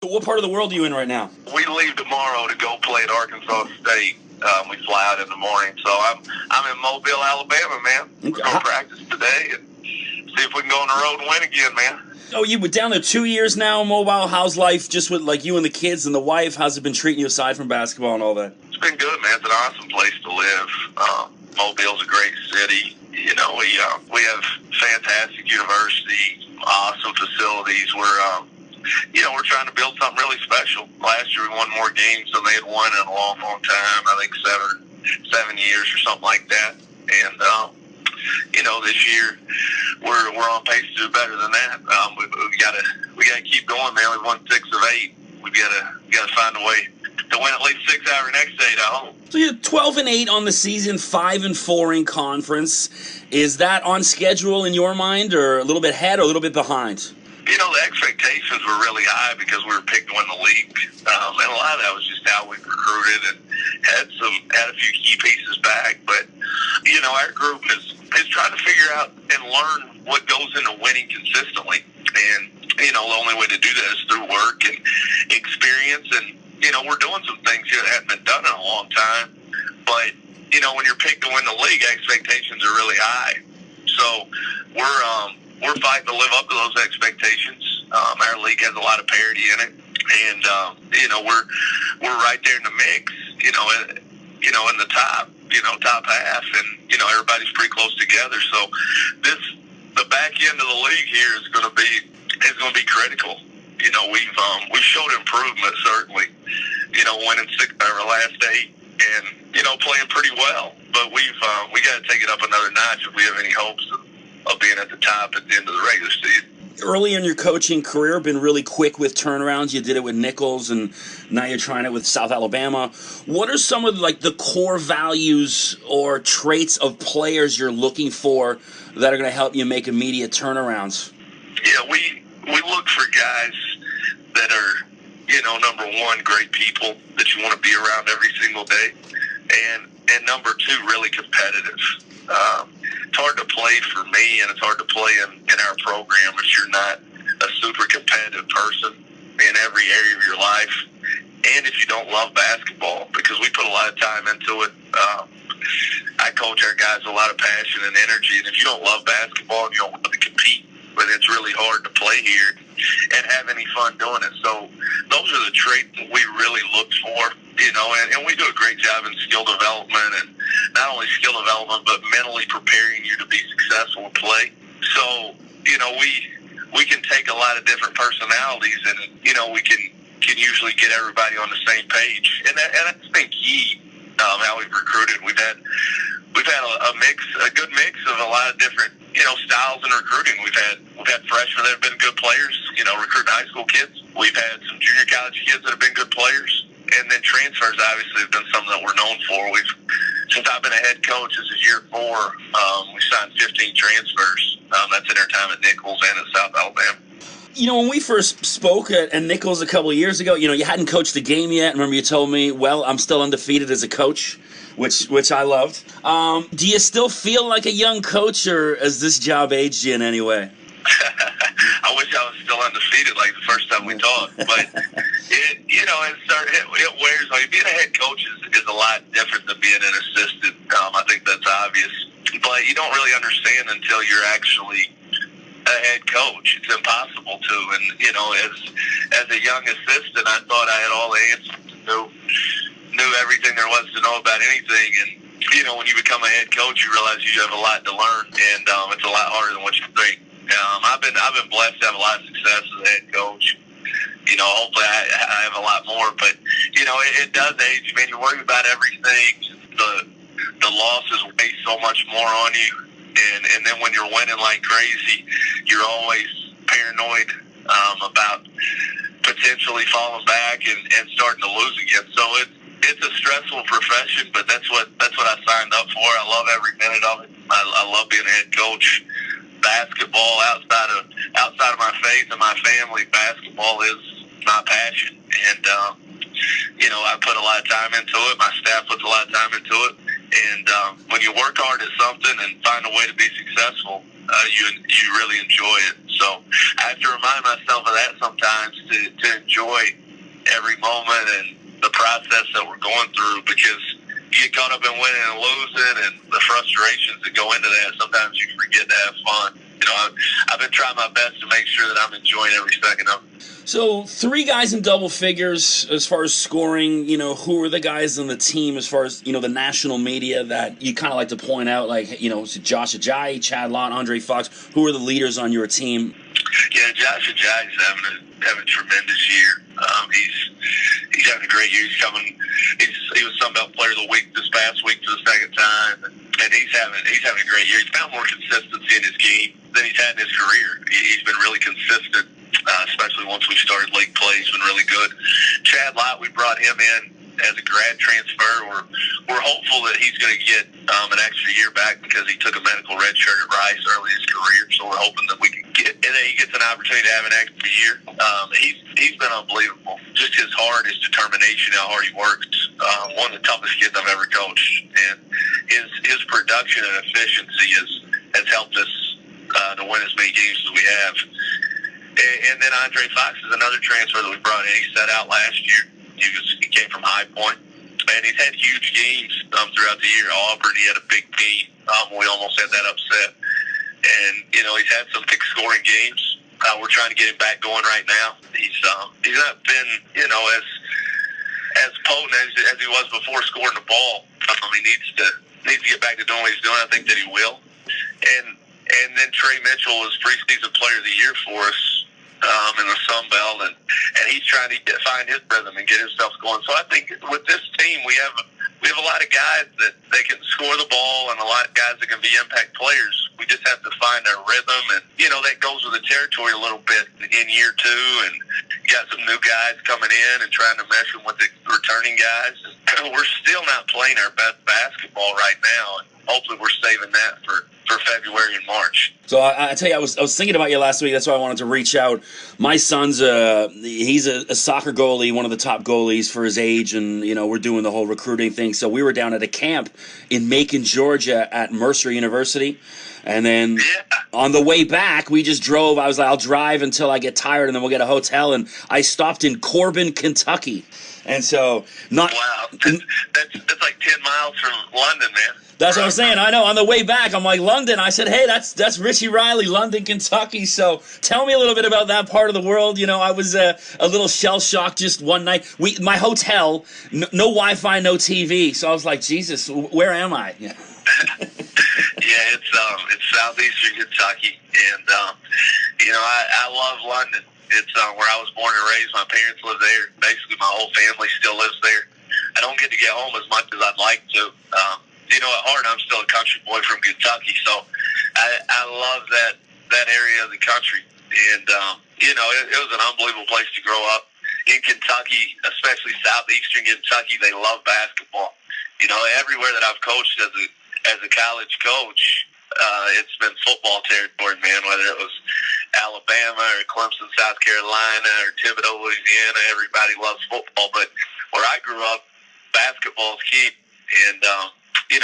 What part of the world are you in right now? We leave tomorrow to go play at Arkansas State. We fly out in the morning, so I'm in Mobile, Alabama, man. We're gonna practice today and see if we can go on the road and win again, man. Oh, you were down there 2 years now, Mobile. How's life just with like you and the kids and the wife? How's it been treating you aside from basketball and all that? It's been good, man. It's an awesome place to live. Mobile's a great city. You know, we have fantastic university, awesome facilities. We're trying to build something really special. Last year we won more games than they had won in a long, long time. I think seven years or something like that. And this year we're on pace to do better than that. We gotta keep going, man. We've won 6 of 8. We gotta find a way to win at least 6 out of our next 8, I hope. So you're 12-8 on the season, 5-4 in conference. Is that on schedule in your mind, or a little bit ahead, or a little bit behind? The expectations were really high because we were picked to win the league, and a lot of that was just how we recruited and had a few key pieces back. But our group is trying to figure out and learn what goes into winning consistently, and the only way to do that is through work and experience. And we're doing some things here that haven't been done in a long time. But when you're picked to win the league, expectations are really high. So we're fighting to live up to those expectations. Our league has a lot of parity in it, and we're right there in the mix. In the top half, and everybody's pretty close together. So the back end of the league here is going to be critical. We've showed improvement, certainly. Winning 6 out of our last 8, and playing pretty well. But we got to take it up another notch if we have any hopes of being at the top at the end of the regular season. Early in your coaching career, been really quick with turnarounds. You did it with Nichols, and now you're trying it with South Alabama. What are some of the core values or traits of players you're looking for that are going to help you make immediate turnarounds? Yeah, we look for guys that are, number one, great people that you want to be around every single day, and number two, really competitive. It's hard to play for me, and it's hard to play in our program if you're not a super competitive person in every area of your life, and if you don't love basketball, because we put a lot of time into it. I coach our guys with a lot of passion and energy, and if you don't love basketball and you don't want to compete, then it's really hard to play here and have any fun doing it. So those are the traits that we really look for, and we do a great job in skill development, and not only skill development, but mentally preparing you to be successful in play. So, we can take a lot of different personalities, and, we can usually get everybody on the same page. And that's been key, how we've recruited. We've had a good mix of a lot of different, styles in recruiting. We've had freshmen that have been good players, recruiting high school kids. We've had some junior college kids that have been good players. And then transfers obviously have been something that we're known for. Since I've been a head coach, this is year 4, we signed 15 transfers. That's in our time at Nichols and at South Alabama. When we first spoke at Nichols a couple of years ago, you hadn't coached the game yet. Remember you told me, well, I'm still undefeated as a coach, which I loved. Do you still feel like a young coach, or has this job aged you in any way? I wish I was still undefeated like the first time we talked, but it wears on you. Being a head coach is a lot different than being an assistant. I think that's obvious, but you don't really understand until you're actually a head coach. It's impossible to, and as a young assistant, I thought I had all the answers, knew everything there was to know about anything, and when you become a head coach, you realize you have a lot to learn, and it's a lot harder than what you think. I've been blessed to have a lot of success as a head coach. Hopefully I have a lot more, but it does age. Man, you worry about everything. The losses weigh so much more on you, and then when you're winning like crazy, you're always paranoid about potentially falling back and starting to lose again. So it's a stressful profession, but that's what I signed up for. I love every minute of it. I love being a head coach. Basketball, outside of my faith and my family, basketball is my passion, and I put a lot of time into it. My staff puts a lot of time into it, and when you work hard at something and find a way to be successful, you really enjoy it. So I have to remind myself of that sometimes to enjoy every moment and the process that we're going through, because you get caught up in winning and losing and the frustrations that go into that. Sometimes you forget to have fun. I've been trying my best to make sure that I'm enjoying every second of it. So 3 guys in double figures as far as scoring. Who are the guys on the team as far as, the national media that you kind of like to point out? Like, Josh Ajayi, Chad Lott, Andre Fox. Who are the leaders on your team? Yeah, Josh Ajayi's having a tremendous year. He's having a great year. He was Sunbelt Player of the Week this past week for the second time, and he's having a great year. He's found more consistency in his game than he's had in his career. He's been really consistent, especially once we started league play. He's been really good. Chad Lott, we brought him in as a grad transfer. We're hopeful that he's going to get an extra year back because he took a medical red shirt at Rice early in his career. So we're hoping that we can he gets an opportunity to have an extra year. He's been unbelievable. Just his heart, his determination, how hard he works. One of the toughest kids I've ever coached, and his production and efficiency has helped us to win as many games as we have. And then Andre Fox is another transfer that we brought in. He sat out last year. He came from High Point, and he's had huge games throughout the year. Auburn, he had a big game. We almost had that upset. And, he's had some big scoring games. We're trying to get him back going right now. He's not been, as potent as he was before scoring the ball. He needs to get back to doing what he's doing. I think that he will. And then Trey Mitchell was preseason player of the year for us in the Sun Belt, and he's trying to find his rhythm and get himself going. So I think with this team, we have a lot of guys that they can score the ball, and a lot of guys that can be impact players. We just have to find their rhythm, and that goes with the territory a little bit in year 2. And you got some new guys coming in and trying to mesh them with the returning guys. We're still not playing our best basketball right now, and hopefully we're saving that for February and March. So I tell you, I was thinking about you last week. That's why I wanted to reach out. My son's he's a soccer goalie, one of the top goalies for his age, and we're doing the whole recruiting thing. So we were down at a camp in Macon, Georgia, at Mercer University, and then on the way back, we just drove. I was like, I'll drive until I get tired, and then we'll get a hotel. And I stopped in Corbin, Kentucky, and so wow, that's like 10 miles from London, man. That's what I'm saying. I know. On the way back, I'm like, London. I said, hey, that's Richie Riley, London, Kentucky. So tell me a little bit about that part of the world. I was a little shell-shocked just one night. My hotel, no Wi-Fi, no TV. So I was like, Jesus, where am I? Yeah, it's southeastern Kentucky. And, I love London. It's where I was born and raised. My parents live there. Basically, my whole family still lives there. I don't get to get home as much as I'd like to. At heart, I'm still a country boy from Kentucky, so I love that area of the country. And, it was an unbelievable place to grow up. In Kentucky, especially southeastern Kentucky, they love basketball. Everywhere that I've coached as a college coach, it's been football territory, man, whether it was Alabama or Clemson, South Carolina, or Thibodeau, Louisiana. Everybody loves football, but where I grew up, basketball is key. And,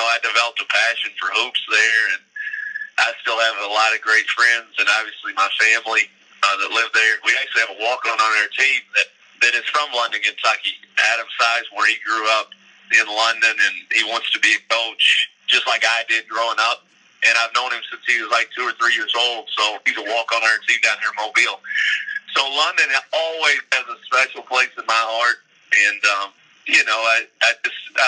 I developed a passion for hoops there, and I still have a lot of great friends, and obviously my family that live there. We actually have a walk-on on our team that is from London, Kentucky. Adam Size, where he grew up in London, and he wants to be a coach just like I did growing up. And I've known him since he was like 2 or 3 years old, so he's a walk-on our team down here in Mobile. So London always has a special place in my heart, and I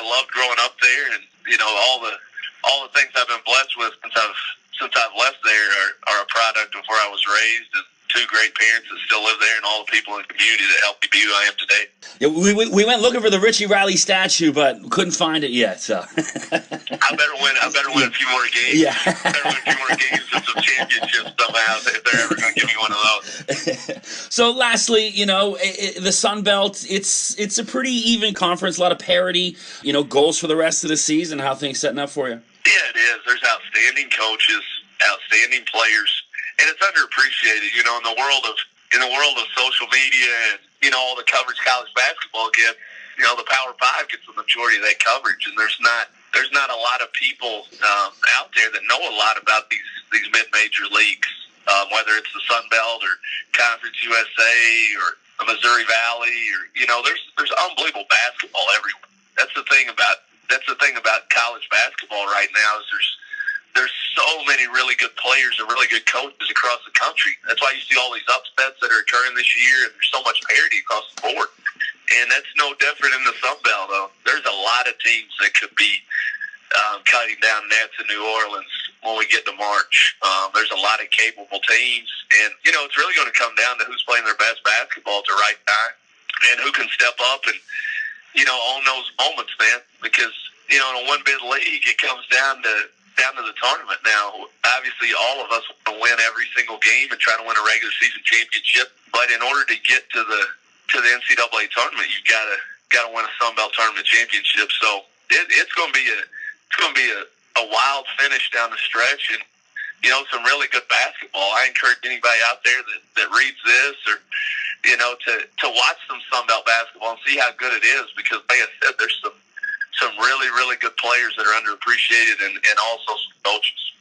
loved growing up there, and all the things I've been blessed with since I've left there are a product of where I was raised, and 2 great parents that still live there, and all the people in the community that helped me be who I am today. Yeah, we went looking for the Richie Riley statue, but couldn't find it yet. So I better win a few more games. Yeah, better win a few more games and some championships somehow if they're ever going to give me one of those. So lastly, the Sun Belt, it's a pretty even conference, a lot of parity. Goals for the rest of the season. How things setting up for you? Yeah, it is. There's outstanding coaches, outstanding players. And it's underappreciated, in the world of social media and, all the coverage college basketball gets, the Power 5 gets the majority of that coverage, and there's not there's not a lot of people out there that know a lot about these mid-major leagues, whether it's the Sun Belt or Conference USA or the Missouri Valley, or there's unbelievable basketball everywhere. That's the thing about college basketball right now is there's so many really good players and really good coaches across the country. That's why you see all these upsets that are occurring this year, and there's so much parity across the board. And that's no different in the Sun Belt, though. There's a lot of teams that could be cutting down nets in New Orleans when we get to March. There's a lot of capable teams, and it's really going to come down to who's playing their best basketball at the right time and who can step up and own those moments, man. Because in a one-bid league, it comes down to the tournament. Now, obviously, all of us want to win every single game and try to win a regular season championship. But in order to get to the NCAA tournament, you gotta win a Sun Belt tournament championship. So it's going to be a wild finish down the stretch, and some really good basketball. I encourage anybody out there that reads this or to watch some Sun Belt basketball and see how good it is, because like I said, there's some really, really good players that are underappreciated, and also some coaches.